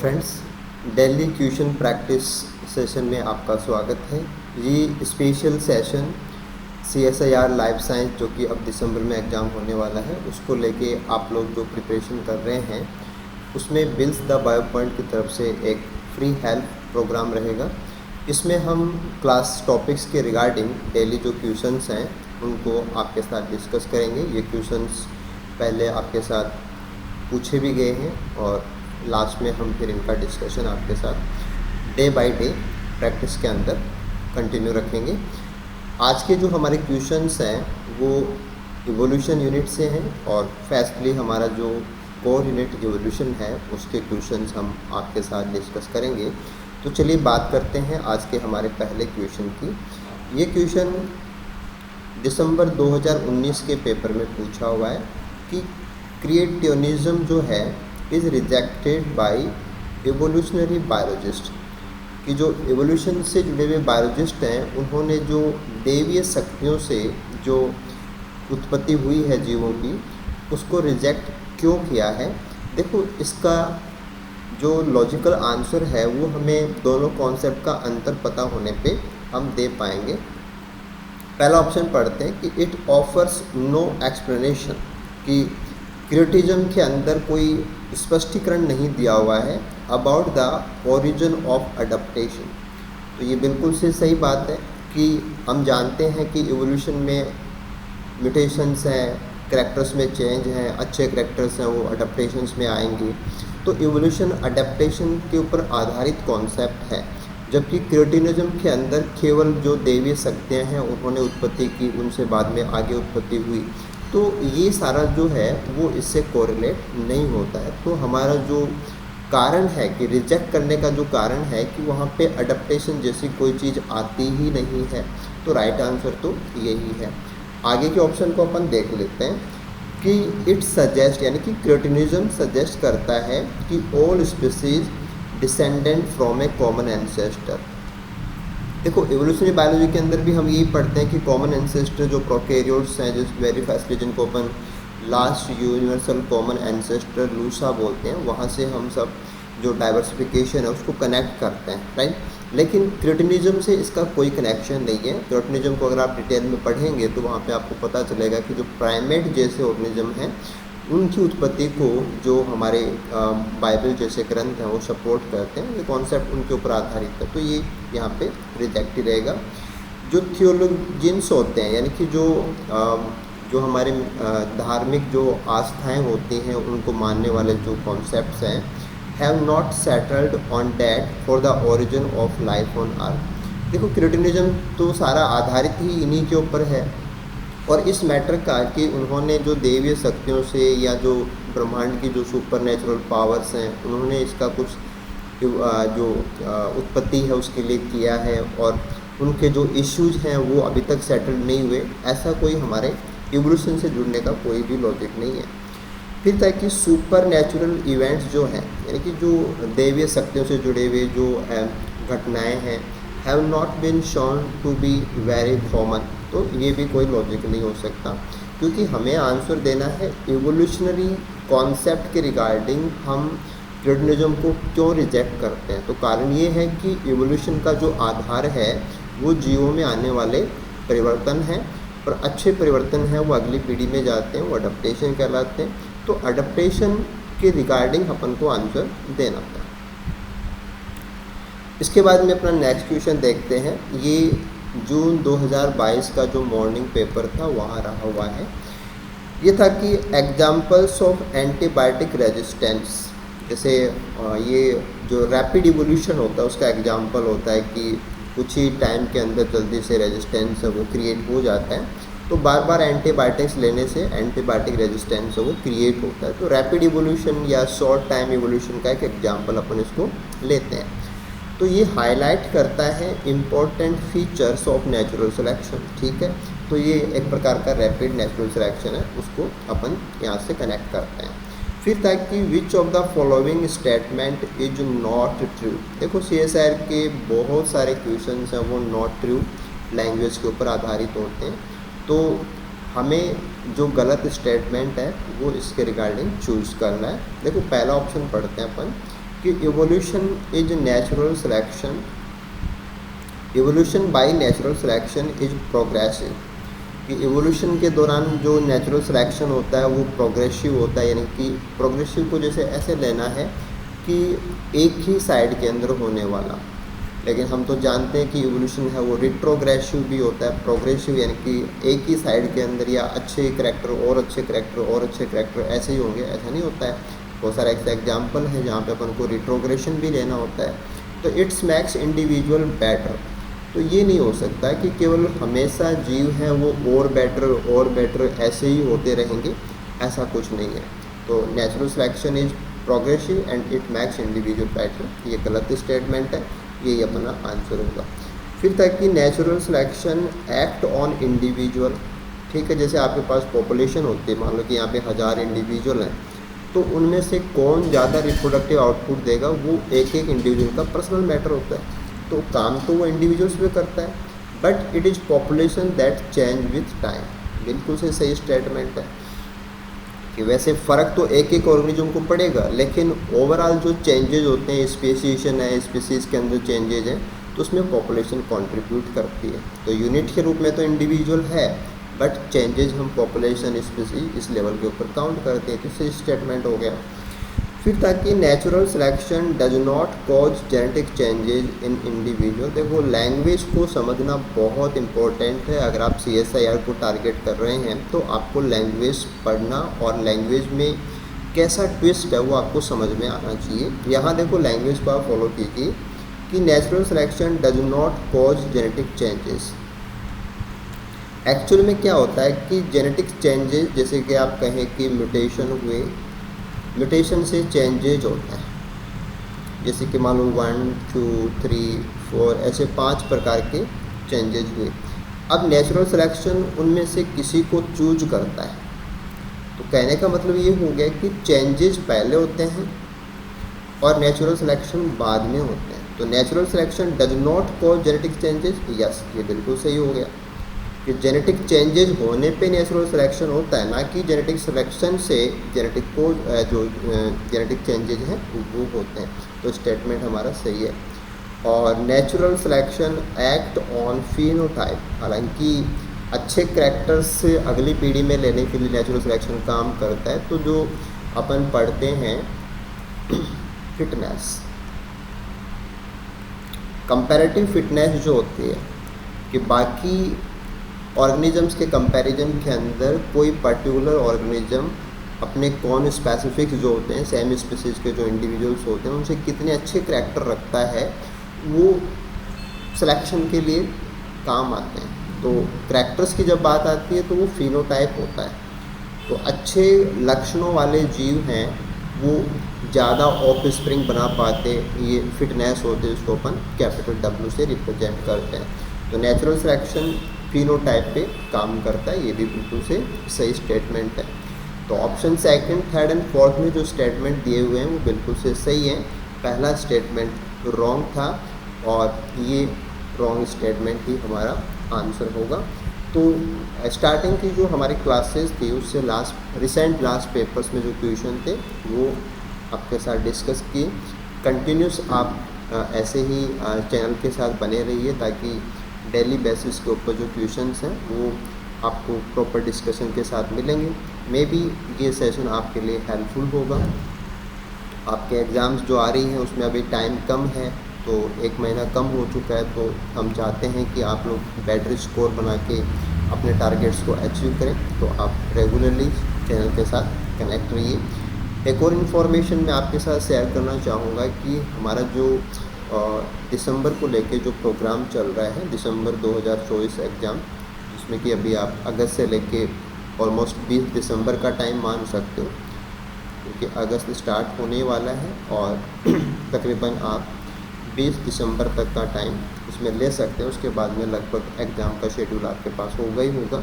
Friends, daily question practice session में आपका स्वागत है। ये special session CSIR life science जो कि अब दिसंबर में एग्ज़ाम होने वाला है उसको लेके आप लोग जो प्रिपरेशन कर रहे हैं उसमें बिल्स द बायो पॉइंट की तरफ से एक फ्री हेल्प प्रोग्राम रहेगा। इसमें हम क्लास टॉपिक्स के रिगार्डिंग डेली जो क्वेश्चंस हैं उनको आपके साथ डिस्कस करेंगे। ये क्वेश्चंस पहले आपके साथ पूछे भी गए हैं और लास्ट में हम फिर इनका डिस्कशन आपके साथ डे बाय डे प्रैक्टिस के अंदर कंटिन्यू रखेंगे। आज के जो हमारे क्वेश्चंस हैं वो इवोल्यूशन यूनिट से हैं और फैस्टली हमारा जो कोर यूनिट इवोल्यूशन है उसके क्वेश्चंस हम आपके साथ डिस्कस करेंगे। तो चलिए बात करते हैं आज के हमारे पहले क्वेश्चन की। ये क्वेश्चन दिसंबर 2019 के पेपर में पूछा हुआ है कि क्रिएटिनिज्म जो है is rejected by evolutionary biologist, कि जो एवोल्यूशन से जुड़े हुए बायोलॉजिस्ट हैं उन्होंने जो दैवीय शक्तियों से जो उत्पत्ति हुई है जीवों की उसको रिजेक्ट क्यों किया है। देखो, इसका जो लॉजिकल आंसर है वो हमें दोनों कॉन्सेप्ट का अंतर पता होने पे हम दे पाएंगे। पहला ऑप्शन पढ़ते हैं कि इट ऑफर्स नो एक्सप्लेनेशन, कि क्रिएटिज्म के अंदर कोई स्पष्टीकरण नहीं दिया हुआ है about the origin of adaptation. तो ये बिल्कुल से सही बात है कि हम जानते हैं कि इवोल्यूशन में म्यूटेशंस हैं, करैक्टर्स में चेंज हैं, अच्छे करैक्टर्स हैं वो अडप्टेशंस में आएंगे। तो इवोल्यूशन अडप्टेशन के ऊपर आधारित कॉन्सेप्ट है, जबकि क्रिएटिनिज्म के अंदर केवल जो दैवीय शक्तियाँ हैं उन्होंने उत्पत्ति की, उनसे बाद में आगे उत्पत्ति हुई। तो ये सारा जो है वो इससे कोरिलेट नहीं होता है। तो हमारा जो कारण है कि रिजेक्ट करने का जो कारण है कि वहाँ पे अडप्टेशन जैसी कोई चीज़ आती ही नहीं है। तो राइट आंसर तो यही है। आगे के ऑप्शन को अपन देख लेते हैं कि इट सजेस्ट, यानी कि क्रिएटिनिज्म सजेस्ट करता है कि all species descendant from A common ancestor. देखो, एवोल्यूशनरी बायोलॉजी के अंदर भी हम यही पढ़ते हैं कि कॉमन एंसेस्टर जो प्रोकैरियोट्स हैं, जिस वेरी फैस्टली जिनको अपन लास्ट यूनिवर्सल कॉमन एंसेस्टर लूसा बोलते हैं, वहाँ से हम सब जो डाइवर्सिफिकेशन है उसको कनेक्ट करते हैं, राइट। लेकिन क्रिएटिनिज्म से इसका कोई कनेक्शन नहीं है। क्रिएटिनिज्म को अगर आप डिटेल में पढ़ेंगे तो वहाँ पे आपको पता चलेगा कि जो प्राइमेट जैसे ऑर्गेनिज्म हैं उनकी उत्पत्ति को जो हमारे बाइबल जैसे ग्रंथ हैं वो सपोर्ट करते हैं। ये कॉन्सेप्ट उनके ऊपर आधारित है, तो ये यहाँ पे रिजेक्ट ही रहेगा। जो थियोलॉजियंस होते हैं, यानी कि जो हमारे धार्मिक जो आस्थाएं होती हैं उनको मानने वाले जो कॉन्सेप्ट्स हैं, have not settled on that for the origin of life on earth. देखो, क्रिएटिनिज्म तो सारा आधारित ही इन्हीं के ऊपर है और इस मैटर का कि उन्होंने जो दैवीय शक्तियों से या जो ब्रह्मांड की जो सुपर नेचुरल पावर्स हैं उन्होंने इसका कुछ जो उत्पत्ति है उसके लिए किया है और उनके जो इश्यूज हैं वो अभी तक सेटल्ड नहीं हुए, ऐसा कोई हमारे इवोल्यूशन से जुड़ने का कोई भी लॉजिक नहीं है। फिर तक कि सुपर नेचुरल इवेंट्स जो हैं, यानी कि जो दैवीय शक्तियों से जुड़े हुए जो घटनाएँ हैं, have not been shown to be very common. तो ये भी कोई लॉजिक नहीं हो सकता, क्योंकि हमें आंसर देना है इवोल्यूशनरी कॉन्सेप्ट के रिगार्डिंग हम क्रिएटिनिज्म को क्यों रिजेक्ट करते हैं। तो कारण ये है कि इवोल्यूशन का जो आधार है वो जीवों में आने वाले परिवर्तन हैं और अच्छे परिवर्तन हैं वो अगली पीढ़ी में जाते हैं, वो अडप्टेशन कहलाते हैं। तो अडप्टेशन के रिगार्डिंग अपन को आंसर देना था। इसके बाद में अपना नेक्स्ट क्वेश्चन देखते हैं। ये जून 2022 का जो मॉर्निंग पेपर था वहाँ रहा हुआ है। ये था कि एग्जाम्पल्स ऑफ एंटीबायोटिक रेजिस्टेंस, जैसे ये जो रैपिड इवोल्यूशन होता है उसका एग्जाम्पल होता है कि कुछ ही टाइम के अंदर जल्दी से रेजिस्टेंस वो क्रिएट हो जाता है। तो बार बार एंटीबायोटिक्स लेने से एंटीबायोटिक रेजिस्टेंस वो क्रिएट होता है। तो रैपिड इवोल्यूशन या शॉर्ट टाइम इवोल्यूशन का एक एग्जाम्पल अपन इसको लेते हैं। तो ये हाईलाइट करता है important features of natural selection, ठीक है। तो ये एक प्रकार का रैपिड नेचुरल सिलेक्शन है, उसको अपन यहाँ से कनेक्ट करते हैं। फिर था कि which of the following statement is not true. देखो, CSIR के बहुत सारे क्वेश्चंस हैं वो नॉट ट्रू लैंग्वेज के ऊपर आधारित होते हैं। तो हमें जो गलत स्टेटमेंट है वो इसके रिगार्डिंग चूज़ करना है। देखो, पहला ऑप्शन पढ़ते हैं अपन कि evolution is natural selection, evolution by natural selection is progressive, कि एवोल्यूशन के दौरान जो नेचुरल सिलेक्शन होता है वो प्रोग्रेसिव होता है, यानी कि प्रोग्रेसिव को जैसे ऐसे लेना है कि एक ही साइड के अंदर होने वाला। लेकिन हम तो जानते हैं कि एवोल्यूशन है वो रिट्रोग्रेसिव भी होता है, प्रोग्रेसिव यानी कि एक ही साइड के अंदर या अच्छे करैक्टर और अच्छे करैक्टर और अच्छे करैक्टर ऐसे ही होंगे, ऐसा नहीं होता है। बहुत सारे ऐसे एग्जाम्पल है जहाँ पे अपन को रिट्रोग्रेशन भी लेना होता है। तो इट्स मैक्स इंडिविजुअल बेटर, तो ये नहीं हो सकता कि केवल हमेशा जीव हैं वो और बेटर ऐसे ही होते रहेंगे, ऐसा कुछ नहीं है। तो natural selection is progressive and it max individual better, ये गलत स्टेटमेंट है, यही अपना आंसर होगा। फिर तक कि natural selection act on individual, ठीक है, जैसे आपके पास पॉपुलेशन होती है, मान लो कि यहाँ पे 1000 इंडिविजुअल हैं, तो उनमें से कौन ज़्यादा रिप्रोडक्टिव आउटपुट देगा वो एक एक इंडिविजुअल का पर्सनल मैटर होता है। तो काम तो वो इंडिविजुअल्स भी करता है, but it is population that change with time, बिल्कुल से सही स्टेटमेंट है कि वैसे फ़र्क तो एक एक ऑर्गेनिज्म को पड़ेगा, लेकिन ओवरऑल जो चेंजेज होते हैं, स्पेसिएशन है, स्पीसीज़ के अंदर चेंजेज हैं, तो उसमें पॉपुलेशन कंट्रीब्यूट करती है। तो यूनिट के रूप में तो इंडिविजुअल है, बट चेंजेज हम पॉपुलेशन स्पीसीज इस लेवल के ऊपर काउंट करते हैं, तो सही स्टेटमेंट हो गया। फिर ताकि natural selection does not cause genetic changes in individual, देखो लैंग्वेज को समझना बहुत इंपॉर्टेंट है। अगर आप CSIR को टारगेट कर रहे हैं तो आपको लैंग्वेज पढ़ना और लैंग्वेज में कैसा ट्विस्ट है वो आपको समझ में आना चाहिए। यहाँ देखो लैंग्वेज को आप फॉलो कीजिए कि natural selection does not cause genetic changes. Actual में क्या होता है कि जेनेटिक चेंजेस, जैसे कि आप कहें कि म्यूटेशन हुए, म्यूटेशन से चेंजेज होता है, जैसे कि मान लो 1 2 3 4 ऐसे 5 प्रकार के चेंजेज हुए। अब नेचुरल सिलेक्शन उनमें से किसी को चूज करता है, तो कहने का मतलब ये हो गया कि चेंजेज पहले होते हैं और नेचुरल सिलेक्शन बाद में होते हैं। तो natural selection does not cause genetic changes, yes ये बिल्कुल सही हो गया कि जेनेटिक चेंजेज होने पे नेचुरल सिलेक्शन होता है, ना कि जेनेटिक सिलेक्शन से जेनेटिक को जो जेनेटिक चेंजेज हैं वो होते हैं। तो स्टेटमेंट हमारा सही है। और natural selection act on phenotype, हालांकि अच्छे करैक्टर्स से अगली पीढ़ी में लेने के लिए नेचुरल सिलेक्शन काम करता है। तो जो अपन पढ़ते हैं फिटनेस, कंपैरेटिव फिटनेस जो होती है कि बाकी ऑर्गेनिजम्स के कंपैरिजन के अंदर कोई पर्टिकुलर ऑर्गेनिज्म अपने कौन स्पेसिफिक जो होते हैं, सेम स्पीसीज के जो इंडिविजुअल्स होते हैं उनसे कितने अच्छे करैक्टर रखता है, वो सिलेक्शन के लिए काम आते हैं। तो करैक्टर्स की जब बात आती है तो वो फिनोटाइप होता है। तो अच्छे लक्षणों वाले जीव हैं वो ज़्यादा ऑफ स्प्रिंग बना पाते, ये फिटनेस होते हैं, उसको अपन कैपिटल W से रिप्रेजेंट करते हैं। तो नेचुरल सिलेक्शन फिनोटाइप पे काम करता है, ये भी बिल्कुल से सही स्टेटमेंट है। तो option second, third and fourth में जो स्टेटमेंट दिए हुए हैं वो बिल्कुल से सही है। पहला स्टेटमेंट रॉन्ग था और ये रॉन्ग स्टेटमेंट ही हमारा आंसर होगा। तो स्टार्टिंग की जो हमारी क्लासेस थी उससे रिसेंट लास्ट पेपर्स में जो क्वेश्चन थे वो आपके साथ डिस्कस किए। कंटिन्यूस आप ऐसे ही चैनल के साथ बने रहिए ताकि डेली बेसिस के ऊपर जो क्वेश्चंस हैं वो आपको प्रॉपर डिस्कशन के साथ मिलेंगे। मे बी ये सेशन आपके लिए हेल्पफुल होगा। आपके एग्ज़ाम्स जो आ रही हैं उसमें अभी टाइम कम है, तो 1 महीना कम हो चुका है, तो हम चाहते हैं कि आप लोग बेटर स्कोर बना के अपने टारगेट्स को अचीव करें। तो आप रेगुलरली चैनल के साथ कनेक्ट रहिए। एक और इन्फॉर्मेशन मैं आपके साथ शेयर करना चाहूँगा कि हमारा जो दिसंबर को लेके जो प्रोग्राम चल रहा है, दिसंबर 2024 एग्ज़ाम, जिसमें कि अभी आप अगस्त से लेके ऑलमोस्ट 20 दिसंबर का टाइम मान सकते हो, क्योंकि अगस्त स्टार्ट होने वाला है और तकरीबन आप 20 दिसंबर तक का टाइम इसमें ले सकते हैं। उसके बाद में लगभग एग्ज़ाम का शेड्यूल आपके पास होगा ही होगा।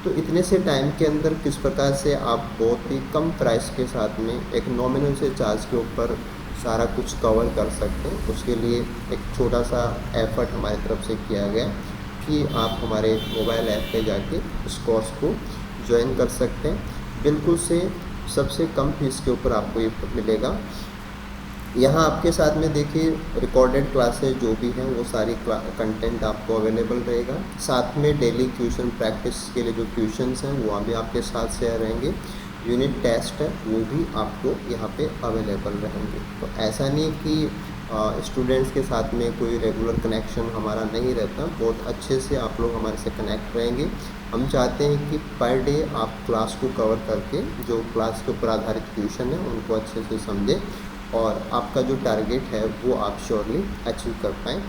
तो इतने से टाइम के अंदर किस प्रकार से आप बहुत ही कम प्राइस के साथ में एक नॉमिनल से चार्ज के ऊपर सारा कुछ कवर कर सकते हैं, उसके लिए एक छोटा सा एफर्ट हमारी तरफ से किया गया कि आप हमारे मोबाइल ऐप पे जाके इस कोर्स को ज्वाइन कर सकते हैं। बिल्कुल से सबसे कम फीस के ऊपर आपको ये मिलेगा यहाँ आपके साथ में देखिए रिकॉर्डेड क्लासेस जो भी हैं वो सारी कंटेंट आपको अवेलेबल रहेगा। साथ में डेली ट्यूशन प्रैक्टिस के लिए जो ट्यूशन्स हैं वो भी आपके साथ शेयर रहेंगे। यूनिट टेस्ट है वो भी आपको यहाँ पे अवेलेबल रहेंगे। तो ऐसा नहीं कि स्टूडेंट्स के साथ में कोई रेगुलर कनेक्शन हमारा नहीं रहता, बहुत अच्छे से आप लोग हमारे से कनेक्ट रहेंगे। हम चाहते हैं कि पर डे आप क्लास को कवर करके जो क्लास के ऊपर आधारित ट्यूशन है उनको अच्छे से समझें और आपका जो टारगेट है वो आप श्योरली अचीव कर पाएँ।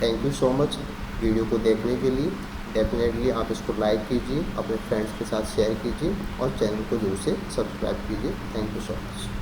Thank you so much video को देखने के लिए। डेफिनेटली आप इसको लाइक कीजिए, अपने फ्रेंड्स के साथ शेयर कीजिए और चैनल को जरूर से सब्सक्राइब कीजिए। Thank you so much.